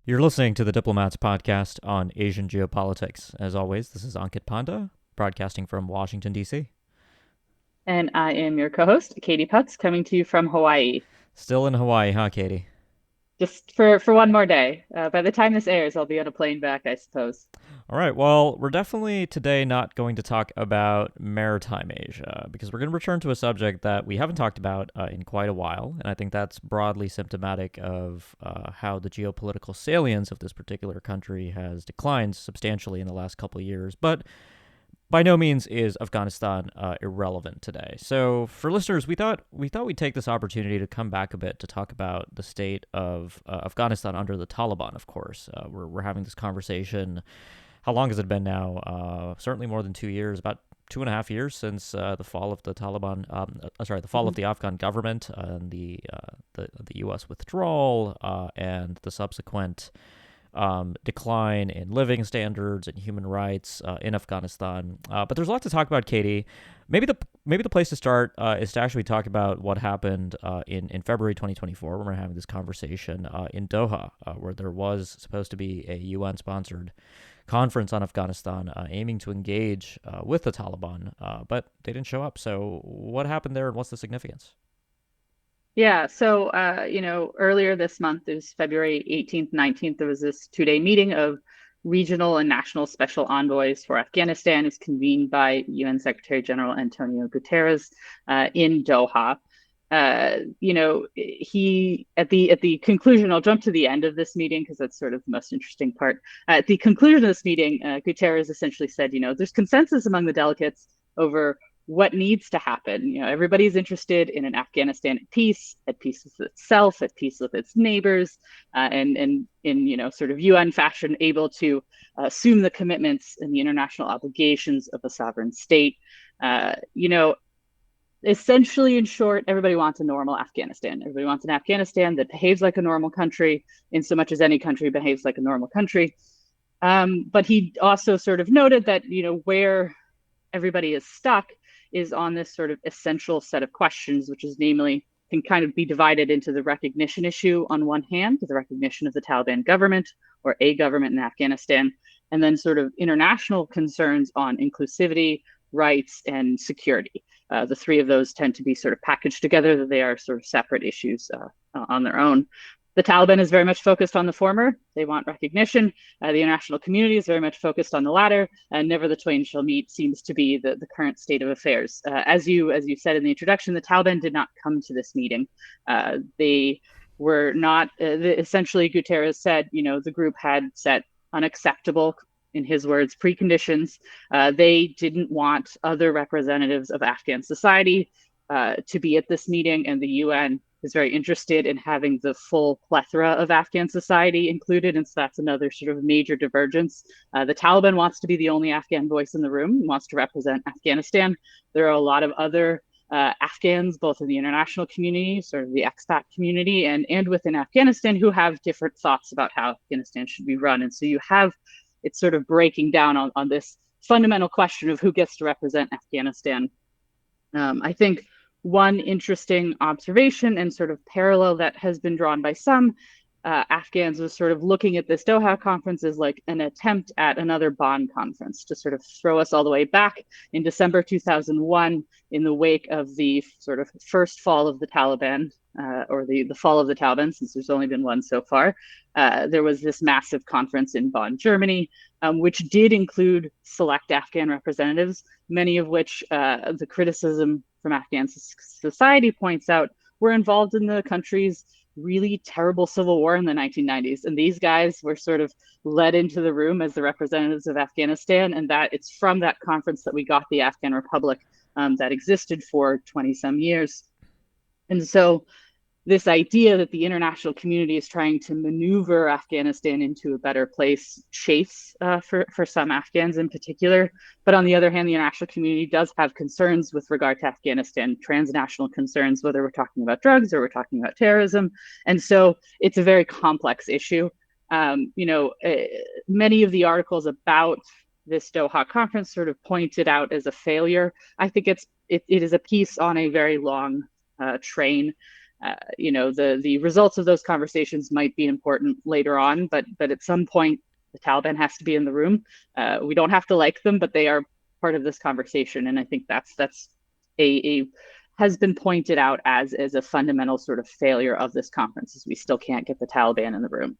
You're listening to the Diplomats podcast on Asian geopolitics. As always, this is Ankit Panda, broadcasting from Washington, D.C. And I am your co-host, Katie Putz, coming to you from Hawaii. Still in Hawaii, huh, Katie? Just for one more day. By the time this airs, I'll be on a plane back, I suppose. All right, well, we're definitely today not going to talk about maritime Asia because we're going to return to a subject that we haven't talked about in quite a while. And I think that's broadly symptomatic of how the geopolitical salience of this particular country has declined substantially in the last couple of years. But by no means is Afghanistan irrelevant today. So, for listeners, we thought we'd take this opportunity to come back a bit to talk about the state of Afghanistan under the Taliban. Of course, we're having this conversation. How long has it been now? Certainly more than 2 years. About 2.5 years since the fall of the Taliban. The fall of Mhm. the Afghan government and the U.S. withdrawal and the subsequent decline in living standards and human rights in Afghanistan. But there's a lot to talk about, Katie. Maybe the place to start is to actually talk about what happened in February 2024 when we're having this conversation in Doha, where there was supposed to be a UN sponsored conference on Afghanistan aiming to engage with the Taliban, but they didn't show up. So what happened there, and what's the significance? Yeah, so earlier this month, it was February 18th, 19th, there was this two-day meeting of regional and national special envoys for Afghanistan. It's convened by UN Secretary General Antonio Guterres in Doha. He at the conclusion, I'll jump to the end of this meeting because that's sort of the most interesting part. At the conclusion of this meeting, Guterres essentially said, there's consensus among the delegates over what needs to happen. Everybody's interested in an Afghanistan at peace with itself, at peace with its neighbors, and in sort of UN fashion, able to assume the commitments and the international obligations of a sovereign state. Uh, you know, Essentially, in short, everybody wants a normal Afghanistan. Everybody wants an Afghanistan that behaves like a normal country, in so much as any country behaves like a normal country. But he also sort of noted that where everybody is stuck is on this sort of essential set of questions, which is namely can kind of be divided into the recognition issue on one hand, the recognition of the Taliban government or a government in Afghanistan, and then sort of international concerns on inclusivity, rights, and security. The three of those tend to be sort of packaged together, that they are sort of separate issues on their own. The Taliban is very much focused on the former. They want recognition. The international community is very much focused on the latter. And never the twain shall meet seems to be the current state of affairs. As you said in the introduction, the Taliban did not come to this meeting. They were not, essentially, Guterres said, the group had set unacceptable, in his words, preconditions. They didn't want other representatives of Afghan society to be at this meeting, and the UN is very interested in having the full plethora of Afghan society included. And so that's another sort of major divergence. The Taliban wants to be the only Afghan voice in the room, wants to represent Afghanistan. There are a lot of other Afghans, both in the international community, sort of the expat community, and within Afghanistan, who have different thoughts about how Afghanistan should be run. And so you have it's sort of breaking down on this fundamental question of who gets to represent Afghanistan. I think one interesting observation and sort of parallel that has been drawn by some Afghans was sort of looking at this Doha conference as like an attempt at another Bonn conference to sort of throw us all the way back in December 2001 in the wake of the sort of first fall of the Taliban. Or the fall of the Taliban, since there's only been one so far. There was this massive conference in Bonn, Germany, which did include select Afghan representatives, many of which the criticism from Afghan society points out were involved in the country's really terrible civil war in the 1990s. And these guys were sort of led into the room as the representatives of Afghanistan. And that it's from that conference that we got the Afghan Republic that existed for 20 some years. And so this idea that the international community is trying to maneuver Afghanistan into a better place chafes for some Afghans in particular. But on the other hand, the international community does have concerns with regard to Afghanistan, transnational concerns, whether we're talking about drugs or we're talking about terrorism. And so it's a very complex issue. Many of the articles about this Doha conference sort of pointed out as a failure. I think it is a piece on a very long train. The results of those conversations might be important later on, but at some point the Taliban has to be in the room. We don't have to like them, but they are part of this conversation, and I think that's a has been pointed out as a fundamental sort of failure of this conference, is we still can't get the Taliban in the room.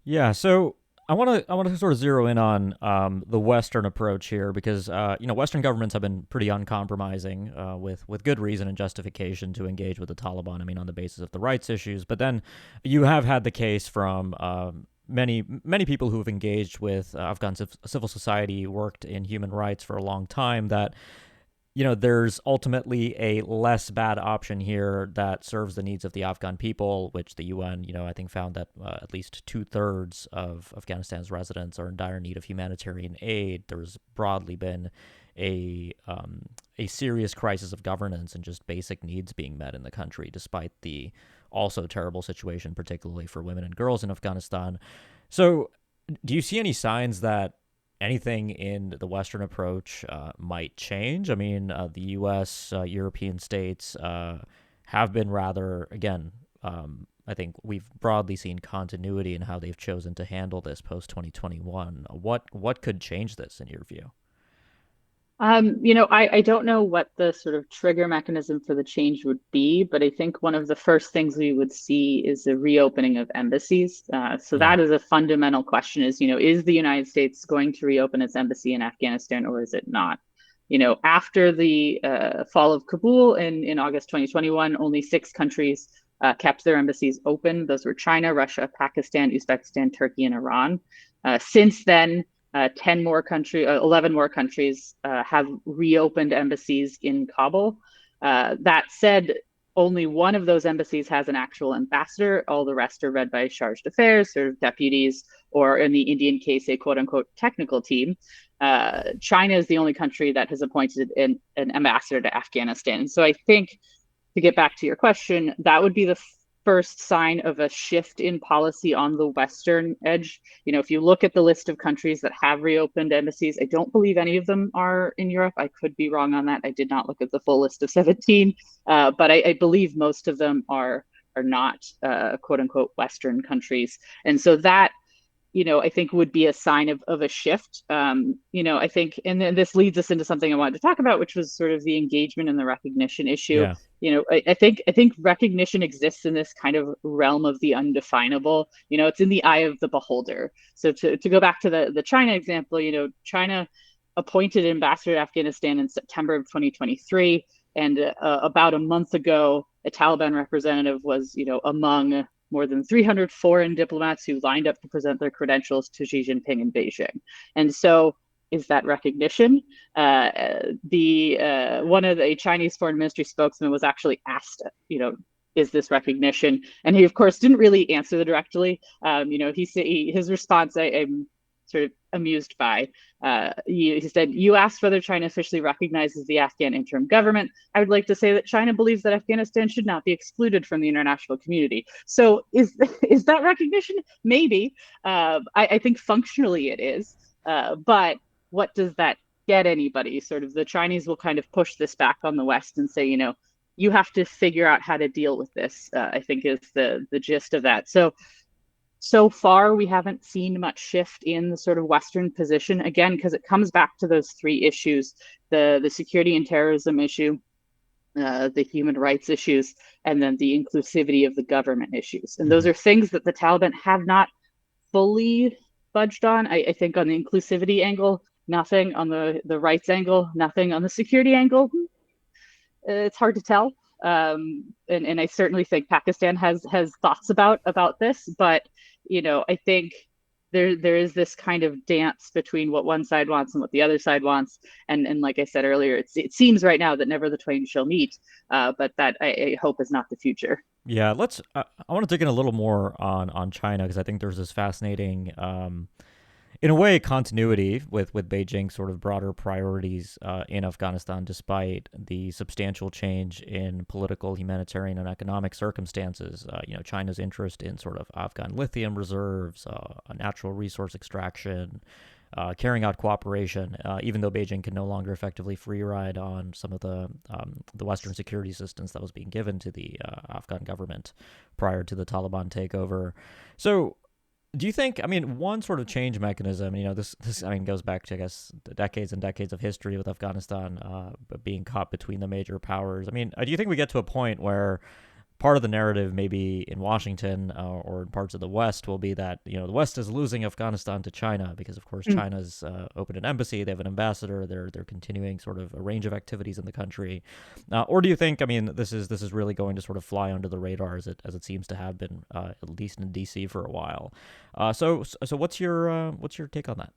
Yeah, so I want to sort of zero in on the Western approach here because Western governments have been pretty uncompromising with good reason and justification to engage with the Taliban. I mean, on the basis of the rights issues, but then you have had the case from many people who have engaged with Afghan civil society, worked in human rights for a long time, that there's ultimately a less bad option here that serves the needs of the Afghan people, which the UN, I think found that at least 2/3 of Afghanistan's residents are in dire need of humanitarian aid. There's broadly been a serious crisis of governance and just basic needs being met in the country, despite the also terrible situation, particularly for women and girls in Afghanistan. So, do you see any signs that anything in the Western approach might change? I mean, the U.S., European states have been rather, again, I think we've broadly seen continuity in how they've chosen to handle this post 2021. What could change this in your view? I don't know what the sort of trigger mechanism for the change would be, but I think one of the first things we would see is the reopening of embassies. So Yeah. that is a fundamental question, is the United States going to reopen its embassy in Afghanistan, or is it not? After the fall of Kabul in August 2021, only 6 countries kept their embassies open. Those were China, Russia, Pakistan, Uzbekistan, Turkey, and Iran. Since then, 11 more countries have reopened embassies in Kabul. That said, only one of those embassies has an actual ambassador. All the rest are read by chargé d'affaires, sort of deputies, or in the Indian case, a quote unquote technical team. China is the only country that has appointed an ambassador to Afghanistan. So I think, to get back to your question, that would be the first sign of a shift in policy on the Western edge. If you look at the list of countries that have reopened embassies, I don't believe any of them are in Europe. I could be wrong on that. I did not look at the full list of 17, but I believe most of them are not quote unquote Western countries. And so that, I think would be a sign of a shift. I think, and then this leads us into something I wanted to talk about, which was sort of the engagement and the recognition issue. Yeah. I think recognition exists in this kind of realm of the undefinable. It's in the eye of the beholder. So to go back to the China example, China appointed an ambassador to Afghanistan in September of 2023, and about a month ago, a Taliban representative was, among more than 300 foreign diplomats who lined up to present their credentials to Xi Jinping in Beijing. And so, is that recognition? One of the Chinese foreign ministry spokesman was actually asked, is this recognition? And he, of course, didn't really answer directly. His response, I'm sort of amused by. He said, "You asked whether China officially recognizes the Afghan interim government. I would like to say that China believes that Afghanistan should not be excluded from the international community." So is that recognition? Maybe. I think functionally it is. But what does that get anybody? Sort of the Chinese will kind of push this back on the West and say, you have to figure out how to deal with this, I think is the gist of that. So far, we haven't seen much shift in the sort of Western position, again, because it comes back to those three issues: the security and terrorism issue, the human rights issues, and then the inclusivity of the government issues. And those Mm-hmm. are things that the Taliban have not fully budged on. I think on the inclusivity angle, nothing. On the rights angle, nothing. On the security angle, it's hard to tell. And I certainly think Pakistan has thoughts about this, but I think there is this kind of dance between what one side wants and what the other side wants, and like I said earlier, it seems right now that never the twain shall meet, but that I hope is not the future. Yeah, let's. I want to dig in a little more on China because I think there's this fascinating, in a way, continuity with Beijing's sort of broader priorities in Afghanistan, despite the substantial change in political, humanitarian, and economic circumstances. China's interest in sort of Afghan lithium reserves, natural resource extraction, carrying out cooperation, even though Beijing can no longer effectively free ride on some of the Western security assistance that was being given to the Afghan government prior to the Taliban takeover. So, do you think? I mean, one sort of change mechanism. This I mean goes back to, I guess, decades and decades of history with Afghanistan being caught between the major powers. I mean, do you think we get to a point where part of the narrative, maybe in Washington or in parts of the West, will be that the West is losing Afghanistan to China because, of course, Mm. China's opened an embassy, they have an ambassador, they're continuing sort of a range of activities in the country, or do you think, I mean, this is really going to sort of fly under the radar as it seems to have been at least in D.C. for a while? So what's your take on that?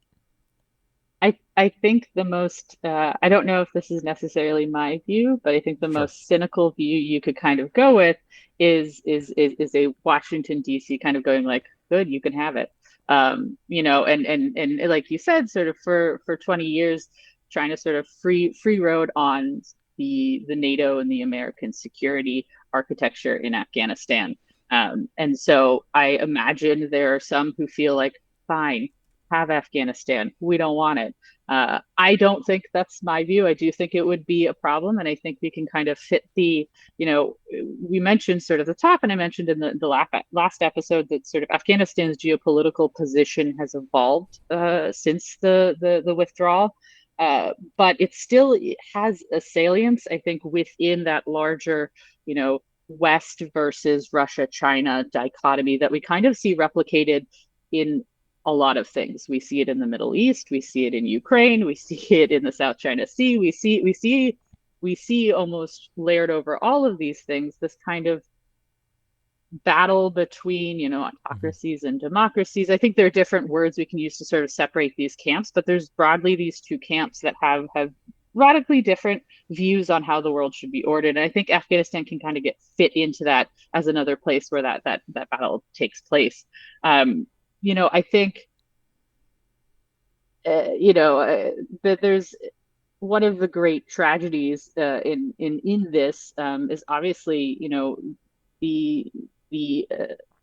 I think the most I don't know if this is necessarily my view, but I think the Sure. most cynical view you could kind of go with is a Washington DC kind of going like, good, you can have it. And like you said, sort of for 20 years, trying to sort of free road on the NATO and the American security architecture in Afghanistan. And so I imagine there are some who feel like, fine, have Afghanistan. We don't want it. I don't think that's my view. I do think it would be a problem. And I think we can kind of fit we mentioned sort of the top, and I mentioned in the last episode that sort of Afghanistan's geopolitical position has evolved since the withdrawal. But it has a salience, I think, within that larger, West versus Russia China dichotomy that we kind of see replicated in a lot of things. We see it in the Middle East, we see it in Ukraine, we see it in the South China Sea, we see almost layered over all of these things this kind of battle between, Mm-hmm. autocracies and democracies. I think there are different words we can use to sort of separate these camps, but there's broadly these two camps that have radically different views on how the world should be ordered. And I think Afghanistan can kind of get fit into that as another place where that battle takes place. I think that there's one of the great tragedies in this is obviously the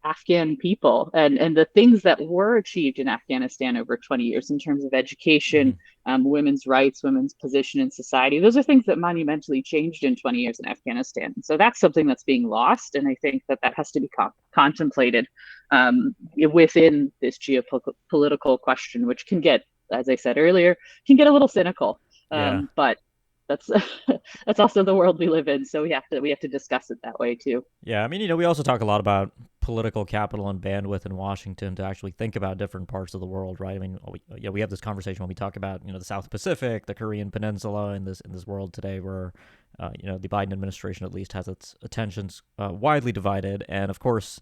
Afghan people and the things that were achieved in Afghanistan over 20 years in terms of Mm-hmm. education, women's rights, women's position in society. Those are things that monumentally changed in 20 years in Afghanistan. So that's something that's being lost, and I think that has to be contemplated within this geopolitical question, which can get, as I said earlier, can get a little cynical. Yeah. But that's that's also the world we live in, so we have to discuss it that way too. Yeah, I mean, we also talk a lot about political capital and bandwidth in Washington to actually think about different parts of the world, right? I mean, we have this conversation when we talk about the South Pacific, the Korean Peninsula, in this world today, where the Biden administration at least has its attentions widely divided, and of course,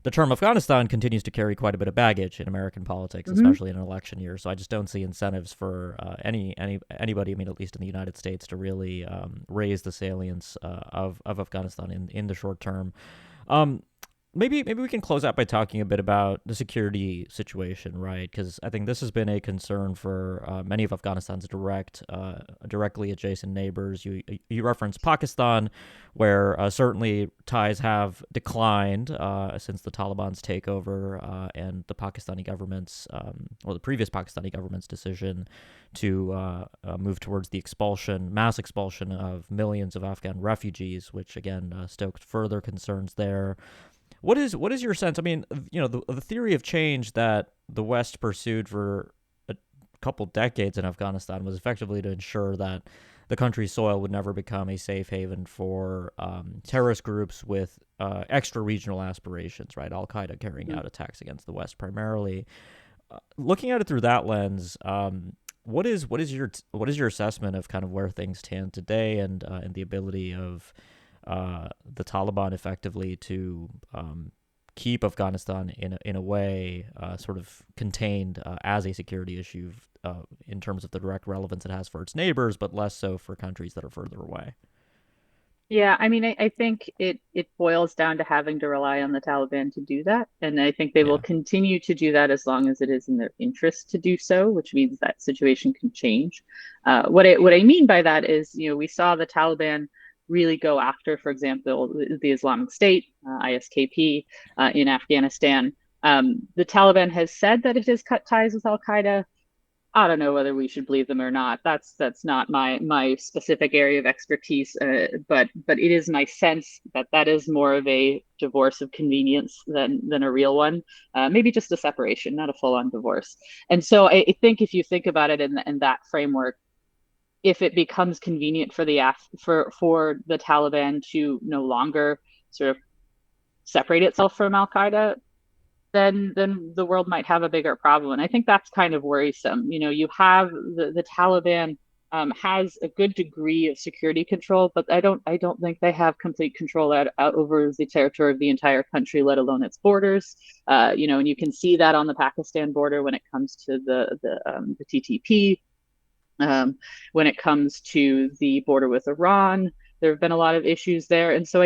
the term Afghanistan continues to carry quite a bit of baggage in American politics, Mm-hmm. especially in an election year. So I just don't see incentives for anybody, I mean, at least in the United States, to really raise the salience of Afghanistan in the short term. Um, maybe we can close out by talking a bit about the security situation, right? Because I think this has been a concern for many of Afghanistan's directly adjacent neighbors. You referenced Pakistan, where certainly ties have declined since the Taliban's takeover and the Pakistani government's or the previous Pakistani government's decision to move towards the mass expulsion of millions of Afghan refugees, which again stoked further concerns there. What is your sense? I mean, the theory of change that the West pursued for a couple decades in Afghanistan was effectively to ensure that the country's soil would never become a safe haven for terrorist groups with extra regional aspirations, right? Al Qaeda carrying out attacks against the West primarily. Looking at it through that lens, what is your assessment of kind of where things stand today and the ability of the Taliban effectively to keep Afghanistan in a way sort of contained as a security issue in terms of the direct relevance it has for its neighbors, but less so for countries that are further away. Yeah, I mean, I think it boils down to having to rely on the Taliban to do that, and I think they will Yeah. continue to do that as long as it is in their interest to do so, which means that situation can change. What I mean by that is, we saw the Taliban really go after, for example, the Islamic State, ISKP, in Afghanistan. The Taliban has said that it has cut ties with Al Qaeda. I don't know whether we should believe them or not. That's not my specific area of expertise, but it is my sense that that is more of a divorce of convenience than a real one. Maybe just a separation, not a full on divorce. And so I think if you think about it in that framework, if it becomes convenient for for the Taliban to no longer sort of separate itself from Al Qaeda, then the world might have a bigger problem. And I think that's kind of worrisome. You know, you have the Taliban has a good degree of security control, but I don't think they have complete control out over the territory of the entire country, let alone its borders. You know, and you can see that on the Pakistan border when it comes to the TTP. When it comes to the border with Iran, there have been a lot of issues there, and so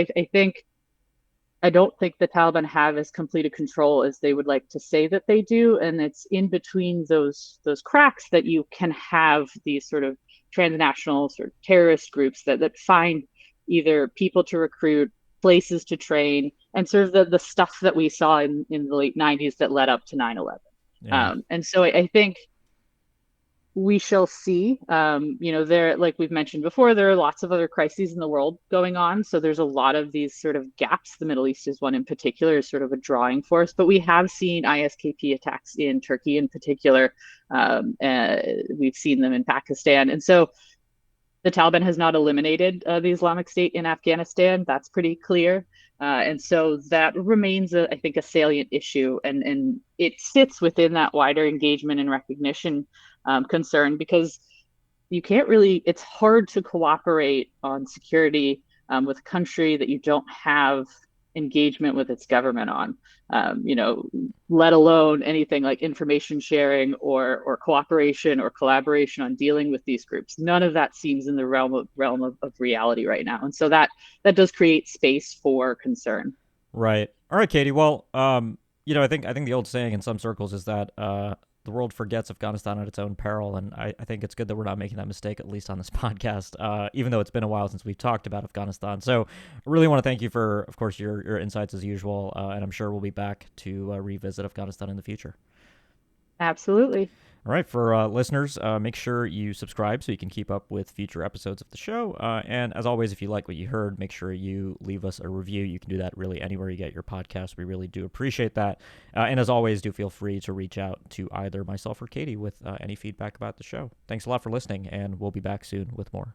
I don't think the Taliban have as complete a control as they would like to say that they do, and it's in between those cracks that you can have these sort of transnational sort of terrorist groups that find either people to recruit, places to train, and sort of the stuff that we saw in the late 90s that led up to 9/11. Yeah. And so I think we shall see. You know, there, like we've mentioned before, there are lots of other crises in the world going on. So there's a lot of these sort of gaps. The Middle East is one in particular, is sort of a drawing force. But we have seen ISKP attacks in Turkey in particular. We've seen them in Pakistan. And so the Taliban has not eliminated the Islamic State in Afghanistan. That's pretty clear. And so that remains, I think, a salient issue. And it sits within that wider engagement and recognition concern because you can't really, it's hard to cooperate on security with a country that you don't have engagement with its government on. You know, let alone anything like information sharing or cooperation or collaboration on dealing with these groups. None of that seems in the realm of reality right now, and so that does create space for concern. Right. All right, Katie. Well, I think the old saying in some circles is that the world forgets Afghanistan at its own peril, and I think it's good that we're not making that mistake, at least on this podcast, even though it's been a while since we've talked about Afghanistan. So I really want to thank you for, of course, your insights as usual, and I'm sure we'll be back to revisit Afghanistan in the future. Absolutely. All right, for listeners, make sure you subscribe so you can keep up with future episodes of the show. And as always, if you like what you heard, make sure you leave us a review. You can do that really anywhere you get your podcast. We really do appreciate that. And as always, do feel free to reach out to either myself or Katie with any feedback about the show. Thanks a lot for listening, and we'll be back soon with more.